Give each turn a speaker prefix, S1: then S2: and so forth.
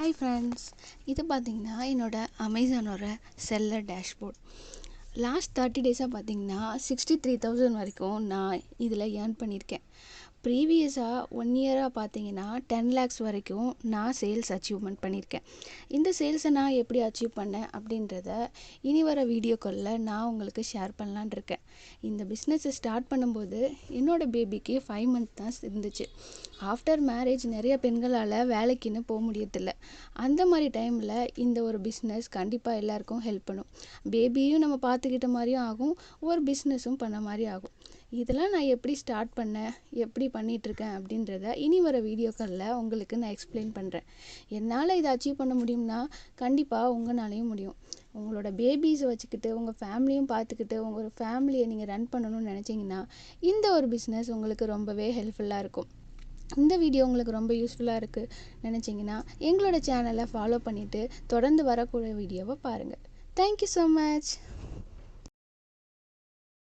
S1: Hi friends, இது பார்த்தீங்கன்னா என்னோட அமேசானோட செல்லர் டேஷ்போர்ட். லாஸ்ட் 30 டேஸாக பார்த்தீங்கன்னா 63,000 வரைக்கும் நான் இதில் ஏர்ன் பண்ணியிருக்கேன். ப்ரீவியஸாக 1 இயராக பார்த்தீங்கன்னா 10 lakhs வரைக்கும் நான் சேல்ஸ் அச்சீவ்மெண்ட் பண்ணியிருக்கேன். இந்த சேல்ஸை நான் எப்படி அச்சீவ் பண்ணேன் அப்படின்றத இனி வர வீடியோக்களில் நான் உங்களுக்கு ஷேர் பண்ணலான் இருக்கேன். இந்த பிஸ்னஸை ஸ்டார்ட் பண்ணும்போது என்னோடய பேபிக்கு 5 months தான் இருந்துச்சு. ஆஃப்டர் மேரேஜ் நிறைய பெண்களால் வேலைக்குன்னு போக முடியறதில்ல. அந்த மாதிரி டைமில் இந்த ஒரு பிஸ்னஸ் கண்டிப்பாக எல்லாருக்கும் ஹெல்ப் பண்ணும். பேபியும் நம்ம பார்த்துக்கிட்ட மாதிரியும் ஆகும், ஒரு பிஸ்னஸும் பண்ண மாதிரி ஆகும். இதெல்லாம் நான் எப்படி ஸ்டார்ட் பண்ணேன், எப்படி பண்ணிகிட்ருக்கேன் அப்படின்றத இனி வர வீடியோக்களில் உங்களுக்கு நான் எக்ஸ்பிளைன் பண்ணுறேன். என்னால் இதை அச்சீவ் பண்ண முடியும்னா கண்டிப்பாக உங்களாலையும் முடியும். உங்களோட பேபிஸை வச்சுக்கிட்டு உங்கள் ஃபேமிலியும் பார்த்துக்கிட்டு உங்கள் ஃபேமிலியை நீங்கள் ரன் பண்ணணும்னு நினச்சிங்கன்னா இந்த ஒரு பிஸ்னஸ் உங்களுக்கு ரொம்பவே ஹெல்ப்ஃபுல்லாக இருக்கும். இந்த வீடியோ உங்களுக்கு ரொம்ப யூஸ்ஃபுல்லாக இருக்குது நினச்சிங்கன்னா எங்களோட சேனலை ஃபாலோ பண்ணிவிட்டு தொடர்ந்து வரக்கூடிய வீடியோவை பாருங்கள். Thank you so much.